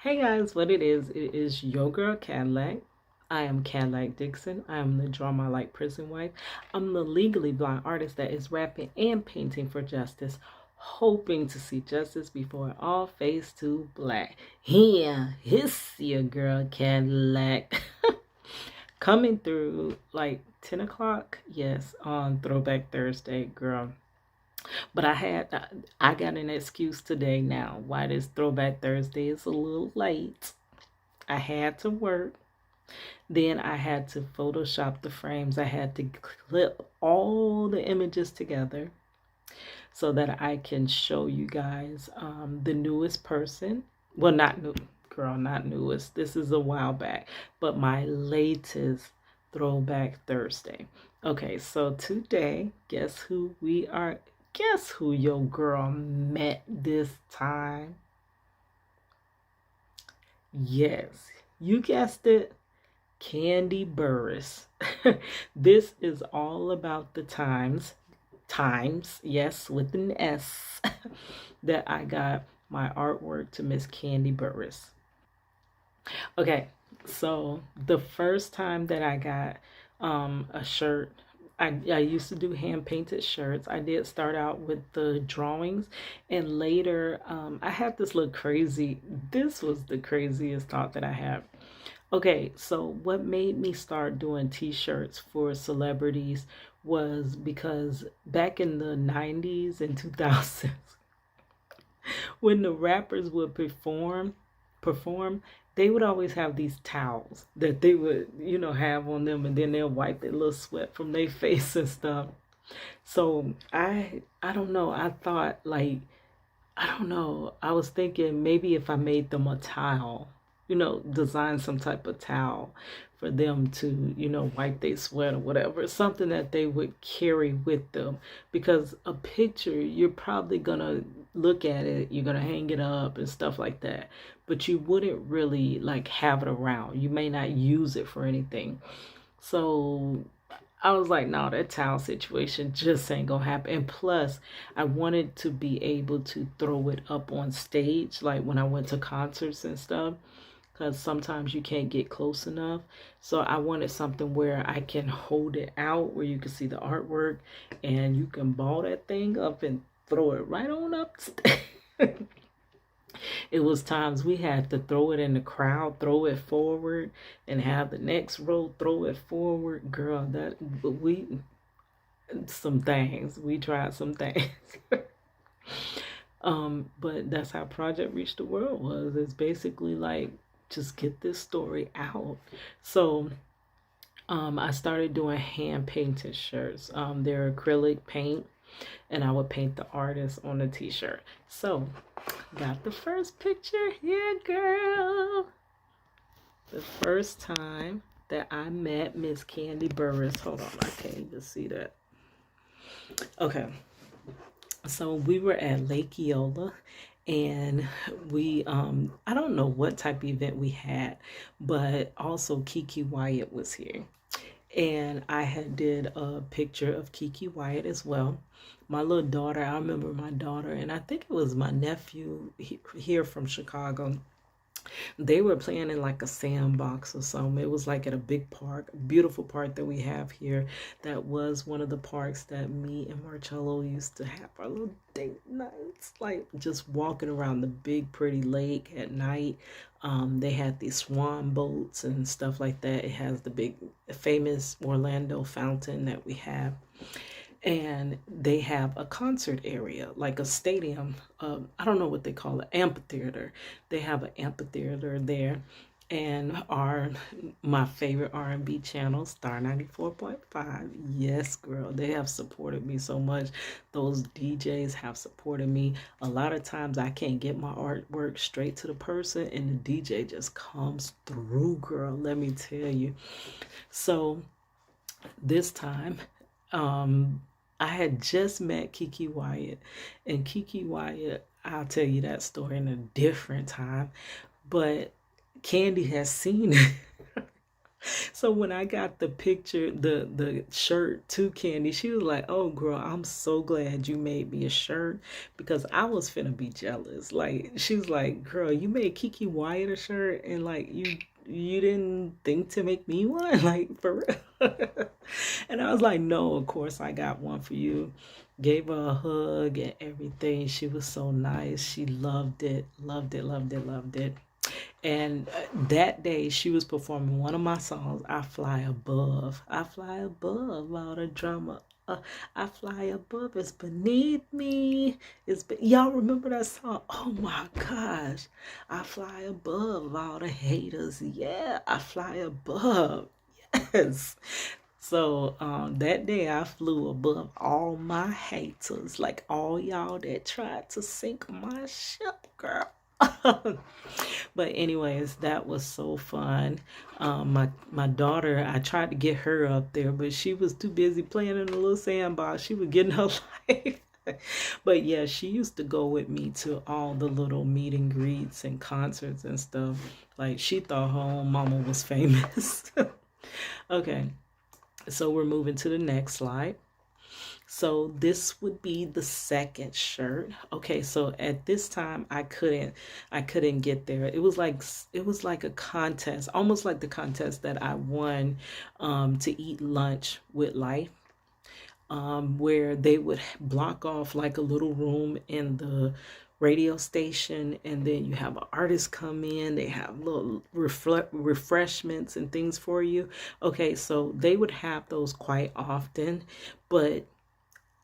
Hey guys, what it is your girl Cadillac. I am Cadillac Dixon. I am the Draw My Light Prison Wife. I'm the legally blind artist that is rapping and painting for justice, hoping to see justice before it all fades to black. Here, it's your girl Cadillac. Coming through like 10 o'clock, yes, on Throwback Thursday, girl. But I got an excuse today now. Why this Throwback Thursday is a little late. I had to work. Then I had to Photoshop the frames. I had to clip all the images together so that I can show you guys the newest person. Well, not new, girl, not newest. This is a while back, but my latest Throwback Thursday. Okay, so today, guess who we are? Guess who your girl met this time? Yes, you guessed it. Kandi Burruss. This is all about the times, yes, with an S, that I got my artwork to Miss Kandi Burruss. Okay, so the first time that I got a shirt, I used to do hand painted shirts. I did start out with the drawings, and later I had this little crazy, this was the craziest thought that I had. Okay, so what made me start doing t-shirts for celebrities was because back in the 90s and 2000s, when the rappers would perform, they would always have these towels that they would, have on them, and then they'll wipe their little sweat from their face and stuff. So I don't know. I thought like I don't know. I was thinking maybe if I made them a towel, design some type of towel for them to, wipe their sweat or whatever, something that they would carry with them. Because a picture, you're probably gonna look at it, you're gonna hang it up and stuff like that, but you wouldn't really like have it around. You may not use it for anything. So I was like, no, that towel situation just ain't gonna happen. And plus, I wanted to be able to throw it up on stage, like when I went to concerts and stuff, because sometimes you can't get close enough. So I wanted something where I can hold it out, where you can see the artwork, and you can ball that thing up and throw it right on up. It was times we had to throw it in the crowd, throw it forward, and have the next row throw it forward. Girl, that we some things. We tried some things. But that's how Project Reach the World was. It's basically like just get this story out. So I started doing hand painted shirts. They're acrylic paint, and I would paint the artist on the t-shirt. So got the first picture here, girl. The first time that I met Miss Kandi Burruss. Hold on, I can't even see that. Okay. So we were at Lake Eola, and we I don't know what type of event we had, but also Kiki Wyatt was here. And I had did a picture of Kiki Wyatt as well. My little daughter, I remember my daughter, and I think it was my nephew here from Chicago. They were playing in like a sandbox or something. It was like at a big park, a beautiful park that we have here. That was one of the parks that me and Marcello used to have our little date nights, like just walking around the big pretty lake at night. They had these swan boats and stuff like that. It has the big famous Orlando fountain that we have, and they have a concert area, like a stadium. I don't know what they call it, amphitheater. They have an amphitheater there, and my favorite R&B channel, Star 94.5. Yes, girl, they have supported me so much. Those DJs have supported me. A lot of times I can't get my artwork straight to the person, and the DJ just comes through, girl. Let me tell you. So this time, I had just met Kiki Wyatt, and Kiki Wyatt, I'll tell you that story in a different time, but Kandi has seen it. So when I got the picture, the shirt to Candy, she was like, "Oh, girl, I'm so glad you made me a shirt because I was finna be jealous." Like she was like, "Girl, you made Kiki Wyatt a shirt, and like you didn't think to make me one, like for real." And I was like, "No, of course I got one for you." Gave her a hug and everything. She was so nice. She loved it, loved it, loved it, loved it. And that day she was performing one of my songs, I Fly Above. I fly above all the drama. I fly above, it's beneath me. Y'all remember that song? Oh my gosh. I fly above all the haters. Yeah, I fly above. Yes. So that day I flew above all my haters, like all y'all that tried to sink my ship, girl. But anyways, that was so fun. My daughter, I tried to get her up there, but she was too busy playing in a little sandbox. She was getting her life. But yeah, she used to go with me to all the little meet and greets and concerts and stuff. Like she thought her own mama was famous. Okay, so we're moving to the next slide. So this would be the second shirt. Okay, so at this time I couldn't get there. It was like a contest, almost like the contest that I won to eat lunch with Life, where they would block off like a little room in the radio station, and then you have an artist come in, they have little refreshments and things for you. Okay, so they would have those quite often, but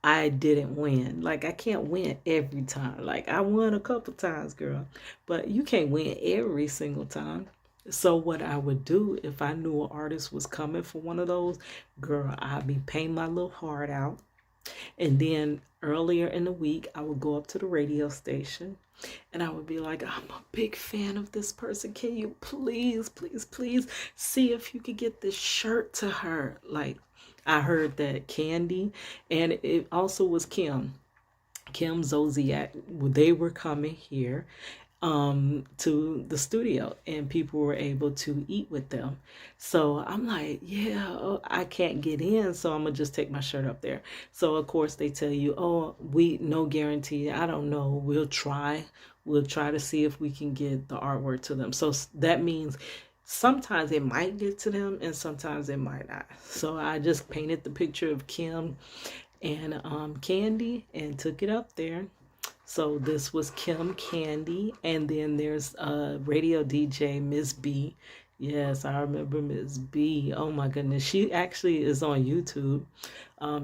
I didn't win. Like I can't win every time. Like I won a couple times, girl, but you can't win every single time. So what I would do if I knew an artist was coming for one of those, girl, I'd be paying my little heart out. And then earlier in the week, I would go up to the radio station and I would be like, "I'm a big fan of this person. Can you please, please, please see if you could get this shirt to her?" Like, I heard that Kandi, and it also was Kim Zodiac, they were coming here to the studio, and people were able to eat with them. So I'm like, yeah, oh, I can't get in, so I'm gonna just take my shirt up there. So of course they tell you, "Oh, we no guarantee. I don't know. We'll try to see if we can get the artwork to them." So that means sometimes it might get to them and sometimes it might not. So I just painted the picture of Kim and Kandi and took it up there. So this was Kim, Kandi, and then there's radio DJ Miss B. Yes, I remember Miss B. Oh my goodness, she actually is on YouTube.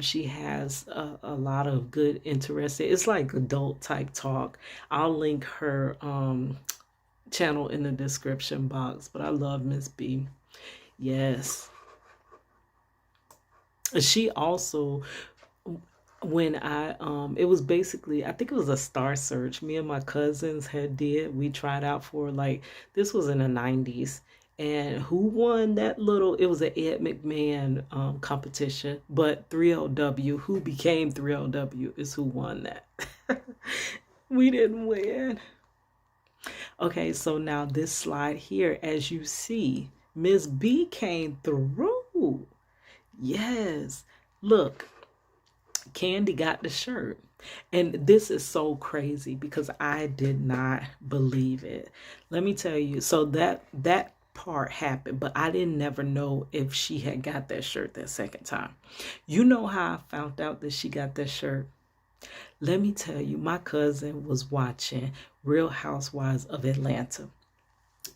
She has a lot of good, interesting. It's like adult type talk. I'll link her channel in the description box. But I love Miss B. Yes, she also, when I it was basically, I think it was a star search me and my cousins had did. We tried out for, like, this was in the 90s, and who won that little, it was an Ed McMahon competition, but 3LW, who became 3LW, is who won that. We didn't win. Okay, so now this slide here, as you see, Miss B came through. Yes, look, Kandi got the shirt. And this is so crazy because I did not believe it. Let me tell you. So that part happened, but I didn't never know if she had got that shirt that second time. You know how I found out that she got that shirt? Let me tell you, my cousin was watching Real Housewives of Atlanta.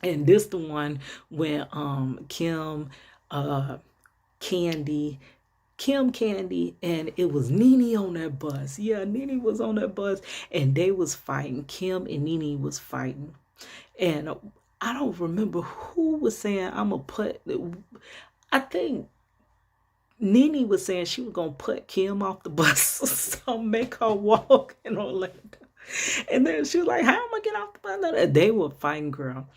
And this the one when Kim, Kandi, Kandi, and it was Nene on that bus. Yeah, Nene was on that bus, and they was fighting. Kim and Nene was fighting, and I don't remember who was saying I'm gonna put. I think Nene was saying she was gonna put Kim off the bus, so make her walk in Orlando. And then she was like, "How am I gonna get off the bus?" They were fighting, girl.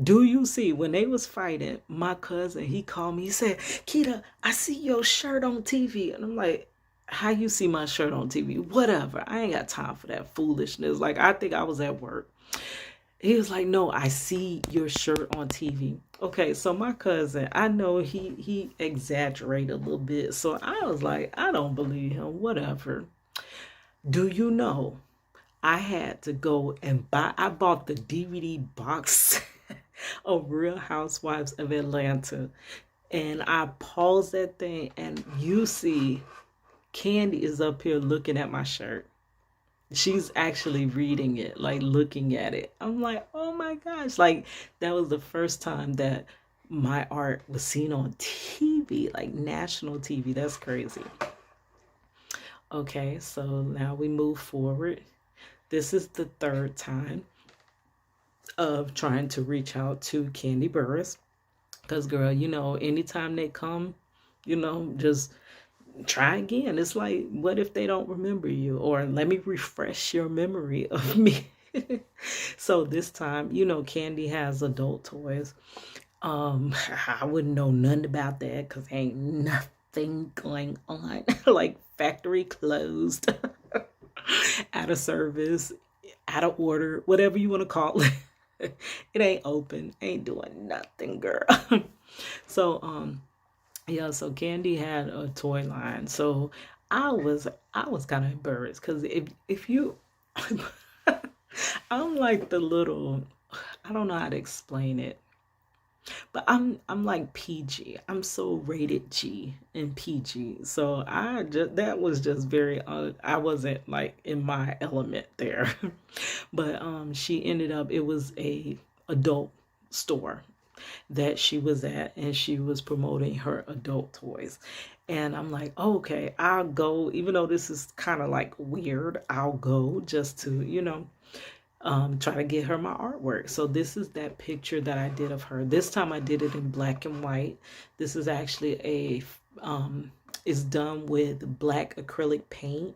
Do you see when they was fighting? My cousin, he called me. He said, "Kita, I see your shirt on TV," and I'm like, "How you see my shirt on TV? Whatever. I ain't got time for that foolishness." Like, I think I was at work. He was like, no, I see your shirt on TV. Okay, so my cousin, I know he exaggerated a little bit. So I was like, I don't believe him, whatever. Do you know I had to go and I bought the DVD box of Real Housewives of Atlanta. And I paused that thing, and you see Kandi is up here looking at my shirt. She's actually reading it, like looking at it. I'm like, oh my gosh. Like, that was the first time that my art was seen on TV, like national TV. That's crazy. Okay, so now we move forward. This is the third time of trying to reach out to Kandi Burruss. Because, girl, anytime they come, just try again. It's like, what if they don't remember you? Or let me refresh your memory of me. So this time, Kandi has adult toys. I wouldn't know nothing about that because ain't nothing going on. Like factory closed, out of service, out of order, whatever you want to call it. It ain't open, ain't doing nothing, girl. So yeah, so Kandi had a toy line. So I was kind of embarrassed because if you I'm like the little, I don't know how to explain it, but I'm like PG. I'm so rated G and PG. So that was just very I wasn't like in my element there. But she ended up, it was a adult store that she was at, and she was promoting her adult toys. And I'm like, okay, I'll go, even though this is kind of like weird, I'll go just to, try to get her my artwork. So this is that picture that I did of her. This time I did it in black and white. This is actually it's done with black acrylic paint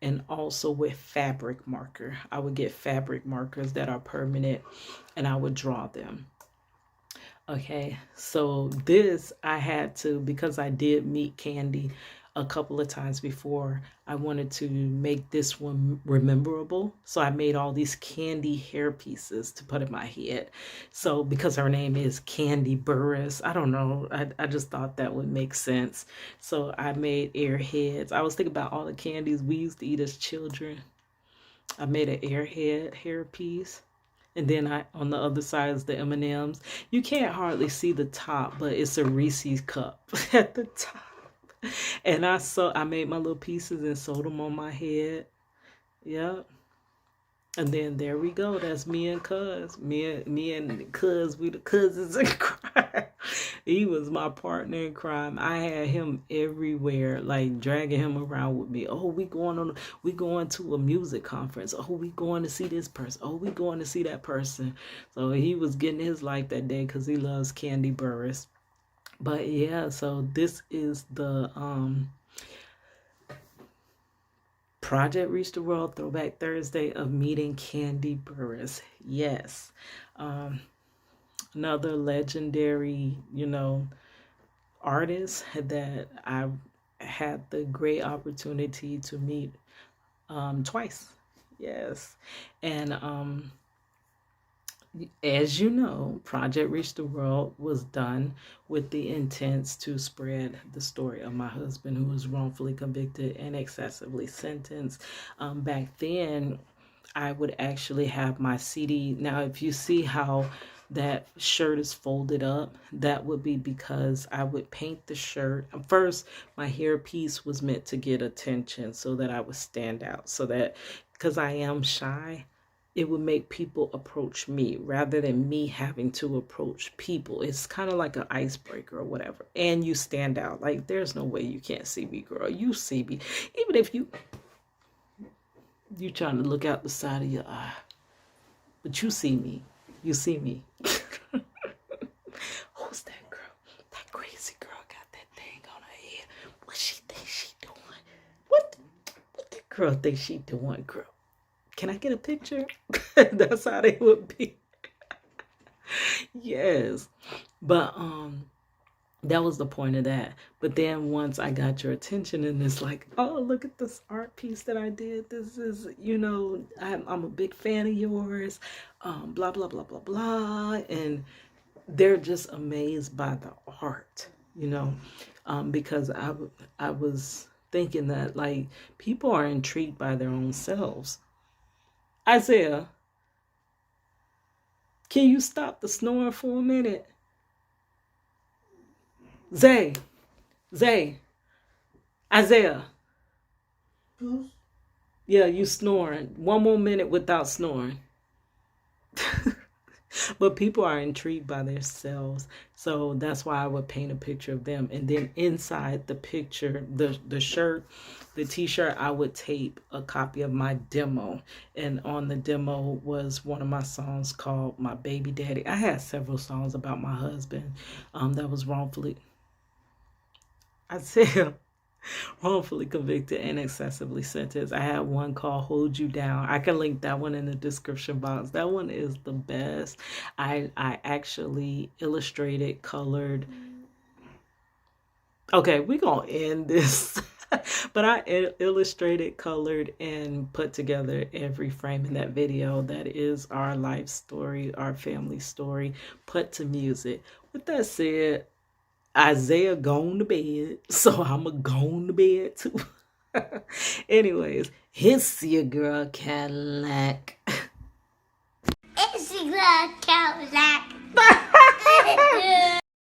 and also with fabric marker. I would get fabric markers that are permanent and I would draw them. Okay, so this I had to, because I did meet Kandi a couple of times before, I wanted to make this one rememberable. So I made all these Kandi hair pieces to put in my head. So because her name is Kandi Burruss, I don't know, I just thought that would make sense. So I made airheads. I was thinking about all the candies we used to eat as children. I made an airhead hair piece. And then on the other side is the M&Ms. You can't hardly see the top, but it's a Reese's cup at the top. And I made my little pieces and sewed them on my head. Yep. And then there we go. That's me and Cuz. Me and Cuz, we the cousins in crime. He was my partner in crime. I had him everywhere, like dragging him around with me. Oh, we going to a music conference. Oh, we going to see this person. Oh, we going to see that person. So he was getting his life that day because he loves Kandi Burruss. But yeah, so this is the Project Reach the World Throwback Thursday of meeting Kandi Burruss. Yes. Another legendary, artist that I had the great opportunity to meet twice. Yes. And as you know, Project Reach the World was done with the intent to spread the story of my husband who was wrongfully convicted and excessively sentenced. Back then, I would actually have my CD. Now, if you see how that shirt is folded up, that would be because I would paint the shirt. First, my hair piece was meant to get attention so that I would stand out, so that, because I am shy, it would make people approach me rather than me having to approach people. It's kind of like an icebreaker or whatever. And you stand out. Like, there's no way you can't see me, girl. You see me. Even if you trying to look out the side of your eye. But you see me. You see me. Who's that girl? That crazy girl got that thing on her head. What she think she doing? What that girl think she doing, girl? Can I get a picture? That's how they would be. Yes. But That was the point of that. But then once I got your attention and it's like, oh, look at this art piece that I did. This is, I'm a big fan of yours. Blah, blah, blah, blah, blah. And they're just amazed by the art, because I was thinking that, like, people are intrigued by their own selves. Isaiah, can you stop the snoring for a minute? Zay, Isaiah. Yeah, you snoring. One more minute without snoring. But people are intrigued by themselves. So that's why I would paint a picture of them. And then inside the picture, the shirt, the t-shirt, I would tape a copy of my demo. And on the demo was one of my songs called My Baby Daddy. I had several songs about my husband that was wrongfully convicted and excessively sentenced. I had one called Hold You Down. I can link that one in the description box. That one is the best. I actually illustrated, colored. Okay, we're going to end this. But I illustrated, colored, and put together every frame in that video. That is our life story, our family story, put to music. With that said, Isaiah gone to bed, so I'ma gone to bed too. Anyways, it's your girl Cadillac. It's your girl Cadillac.